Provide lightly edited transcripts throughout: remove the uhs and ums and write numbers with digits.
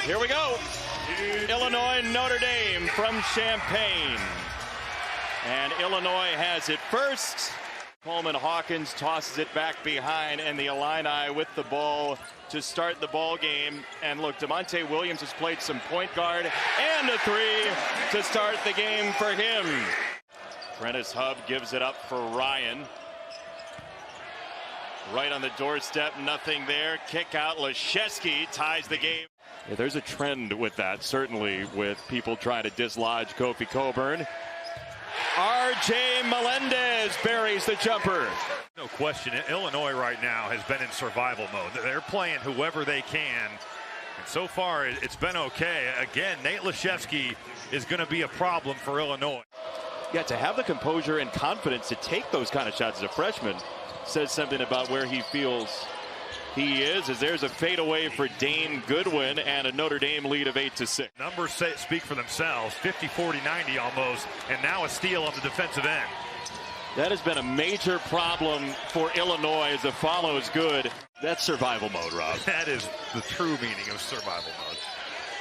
Here we go. Illinois, Notre Dame from Champaign. And Illinois has it first. Coleman Hawkins tosses it back behind, and the Illini with the ball to start the ball game. And look, DeMonte Williams has played some point guard, and a three to start the game for him. Prentice Hub gives it up for Ryan. Right on the doorstep, nothing there. Kick out, Leszewski ties the game. Yeah, there's a trend with that, certainly, with people trying to dislodge Kofi Cockburn. R.J. Melendez buries the jumper. No question, Illinois right now has been in survival mode. They're playing whoever they can, and so far it's been okay. Again, Nate Leszewski is going to be a problem for Illinois. Yeah, to have the composure and confidence to take those kind of shots as a freshman says something about where he feels he is, as there's a fadeaway for Dane Goodwin and a Notre Dame lead of 8-6. Numbers speak for themselves, 50, 40, 90 almost, and now a steal on the defensive end. That has been a major problem for Illinois as the follow is good. That's survival mode, Rob. That is the true meaning of survival mode.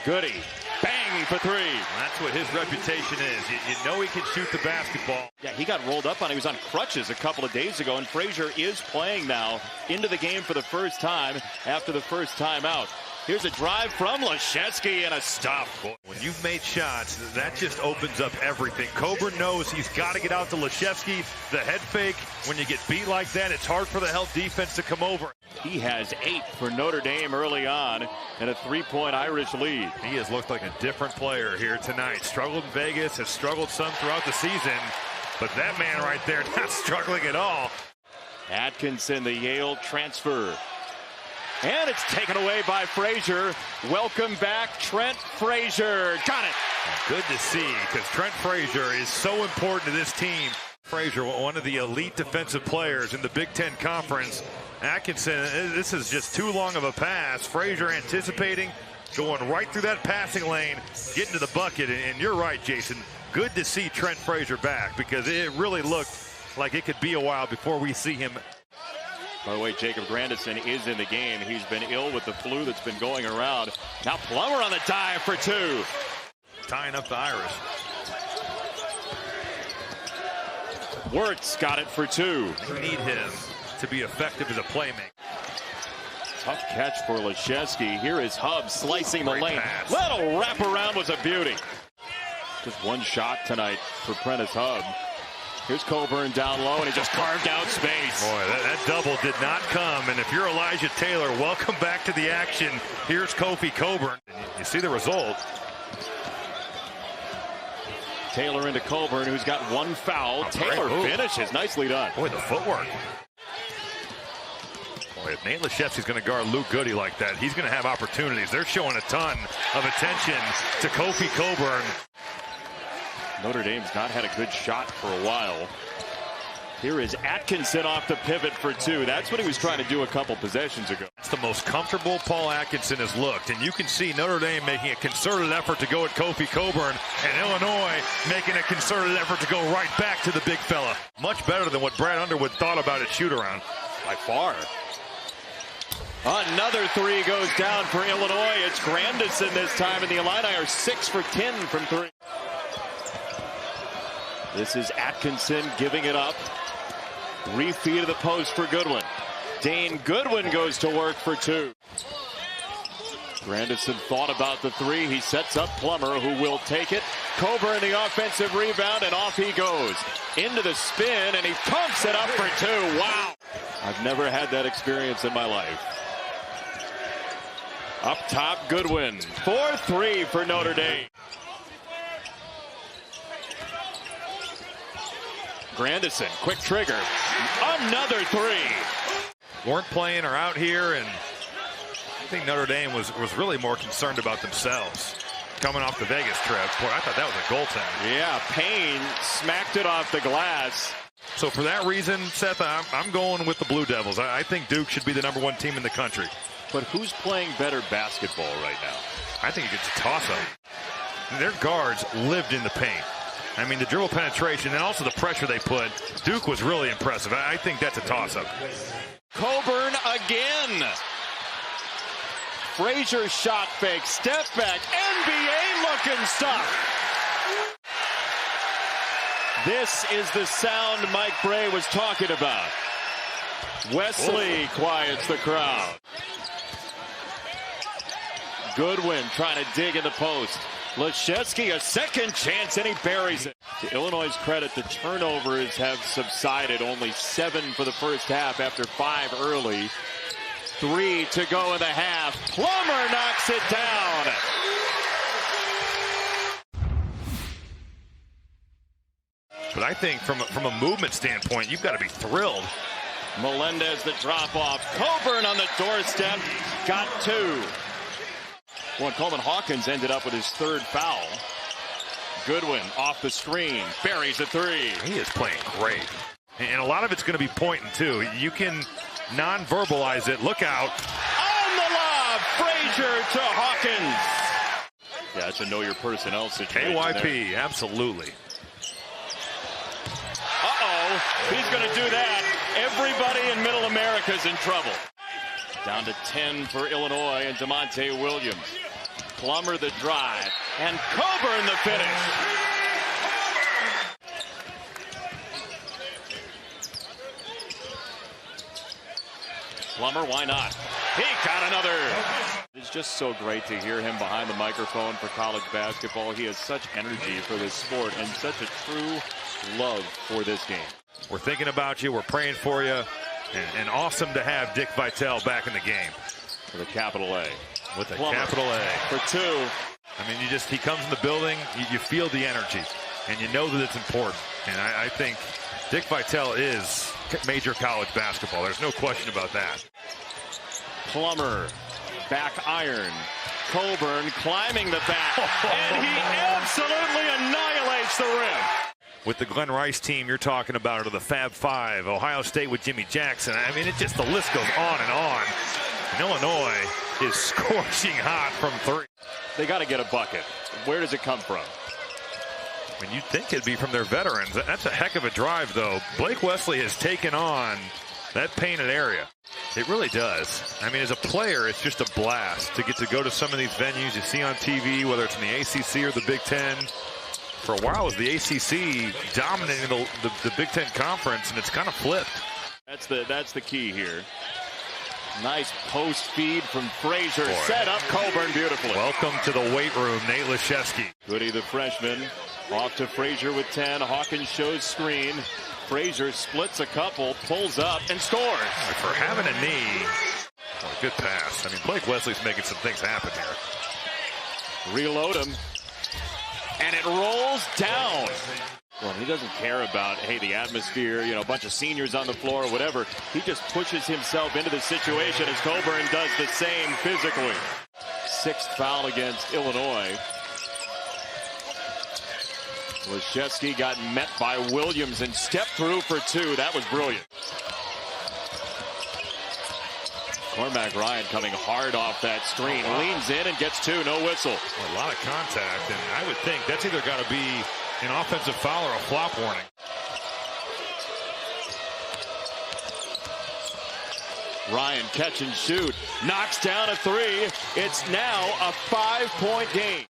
Goody, bang for three. That's what his reputation is. You know he can shoot the basketball. Yeah, he got rolled up on. He was on crutches a couple of days ago, and Frazier is playing now into the game for the first time after the first time out. Here's a drive from Leszewski and a stop. When you've made shots, that just opens up everything. Cockburn knows he's got to get out to Leszewski. The head fake, when you get beat like that, it's hard for the help defense to come over. He has 8 for Notre Dame early on and a 3-point Irish lead. He has looked like a different player here tonight. Struggled in Vegas, has struggled some throughout the season, but that man right there not struggling at all. Atkinson, the Yale transfer. And it's taken away by Frazier. Welcome back, Trent Frazier. Got it. Good to see, because Trent Frazier is so important to this team. Frazier, one of the elite defensive players in the Big Ten Conference. Atkinson, this is just too long of a pass. Frazier anticipating, going right through that passing lane, getting to the bucket. And you're right, Jason. Good to see Trent Frazier back, because it really looked like it could be a while before we see him. By the way, Jacob Grandison is in the game. He's been ill with the flu that's been going around. Now Plummer on the dive for 2. Tying up the Irish. Wirtz got it for 2. We need him to be effective as a playmaker. Tough catch for Leszewski. Here is Hub slicing the lane. Pass. Little wraparound was a beauty. Just one shot tonight for Prentice Hub. Here's Cockburn down low, and he just carved out space. Boy, that double did not come. And if you're Elijah Taylor, welcome back to the action. Here's Kofi Cockburn. You see the result. Taylor into Cockburn, who's got 1 foul. Taylor finishes. Nicely done. Boy, the footwork. Boy, if Nate Leszewski's going to guard Luke Goody like that, he's going to have opportunities. They're showing a ton of attention to Kofi Cockburn. Notre Dame's not had a good shot for a while. Here is Atkinson off the pivot for 2. That's what he was trying to do a couple possessions ago. It's the most comfortable Paul Atkinson has looked, and you can see Notre Dame making a concerted effort to go at Kofi Cockburn, and Illinois making a concerted effort to go right back to the big fella. Much better than what Brad Underwood thought about at shoot-around. By far. Another 3 goes down for Illinois. It's Grandison this time, and the Illini are 6 for 10 from 3. This is Atkinson giving it up. Refeed of the post for Goodwin. Dane Goodwin goes to work for 2. Grandison thought about the 3. He sets up Plummer, who will take it. Cockburn the offensive rebound, and off he goes. Into the spin, and he pumps it up for 2. Wow. I've never had that experience in my life. Up top, Goodwin. 4-3 for Notre Dame. Grandison, quick trigger. Another 3. Weren't playing or out here, and I think Notre Dame was really more concerned about themselves coming off the Vegas trip. Boy, I thought that was a goaltender. Yeah, Payne smacked it off the glass. So for that reason, Seth, I'm going with the Blue Devils. I think Duke should be the #1 team in the country. But who's playing better basketball right now? I think it's a toss-up. Their guards lived in the paint. I mean, the dribble penetration and also the pressure they put. Duke was really impressive. I think that's a toss-up. Cockburn again. Frazier shot fake, step back, NBA-looking stuff. This is the sound Mike Bray was talking about. Wesley quiets the crowd. Goodwin trying to dig in the post. Leschewski a second chance and he buries it. To Illinois' credit, the turnovers have subsided. Only 7 for the first half after 5 early. 3 to go in the half. Plummer knocks it down. But I think from a movement standpoint, you've got to be thrilled. Melendez the drop off. Cockburn on the doorstep. Got 2. Well, Coleman Hawkins ended up with his 3rd foul. Goodwin off the screen. Buries the 3. He is playing great. And a lot of it's going to be pointing, too. You can non-verbalize it. Look out. On the lob. Frazier to Hawkins. Yeah, that's a know your personnel situation. KYP, absolutely. Uh-oh. He's going to do that. Everybody in Middle America's in trouble. Down to 10 for Illinois and DeMonte Williams. Plummer the drive. And Cockburn the finish. Plummer, why not? He got another. It's just so great to hear him behind the microphone for college basketball. He has such energy for this sport and such a true love for this game. We're thinking about you. We're praying for you. And awesome to have Dick Vitale back in the game. With a capital A. With a Plummer capital A. For 2. I mean, he comes in the building, you feel the energy, and you know that it's important. And I think Dick Vitale is major college basketball. There's no question about that. Plummer, back iron. Cockburn climbing the back, and he absolutely annihilates the rim. With the Glenn Rice team you're talking about, or the Fab Five, Ohio State with Jimmy Jackson. I mean, the list goes on and on. And Illinois is scorching hot from 3. They got to get a bucket. Where does it come from? I mean, you'd think it'd be from their veterans. That's a heck of a drive, though. Blake Wesley has taken on that painted area. It really does. I mean, as a player, it's just a blast to get to go to some of these venues you see on TV, whether it's in the ACC or the Big Ten. For a while, it was the ACC dominating the Big Ten Conference, and it's kind of flipped. That's the key here. Nice post feed from Frazier. Boy. Set up Cockburn beautifully. Welcome to the weight room, Nate Leschewski. Goody, the freshman, off to Frazier with 10. Hawkins shows screen. Frazier splits a couple, pulls up, and scores. For having a knee, well, good pass. I mean, Blake Wesley's making some things happen here. Reload him. And it rolls down. Well, he doesn't care about, hey, the atmosphere, a bunch of seniors on the floor or whatever. He just pushes himself into the situation as Cockburn does the same physically. 6th foul against Illinois. Leschewski got met by Williams and stepped through for 2. That was brilliant. Cormac Ryan coming hard off that screen. Leans in and gets 2. No whistle. A lot of contact, and I would think that's either got to be an offensive foul or a flop warning. Ryan catch and shoot. Knocks down a 3. It's now a 5-point game.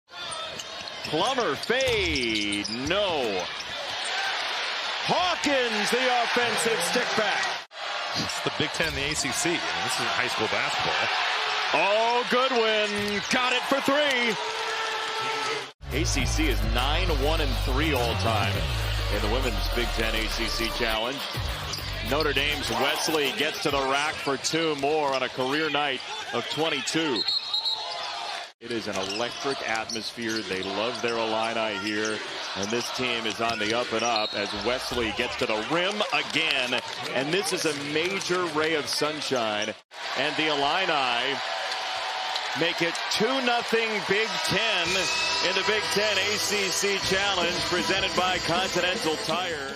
Plummer fade. No. Hawkins the offensive stick back. It's the Big Ten and the ACC. I mean, this isn't high school basketball. Oh, Goodwin got it for 3. ACC is 9-1-3 all time in the women's Big Ten ACC Challenge. Notre Dame's Wesley gets to the rack for 2 more on a career night of 22. It is an electric atmosphere. They love their Illini here. And this team is on the up and up as Wesley gets to the rim again. And this is a major ray of sunshine. And the Illini make it 2-0 Big Ten in the Big Ten ACC Challenge presented by Continental Tire.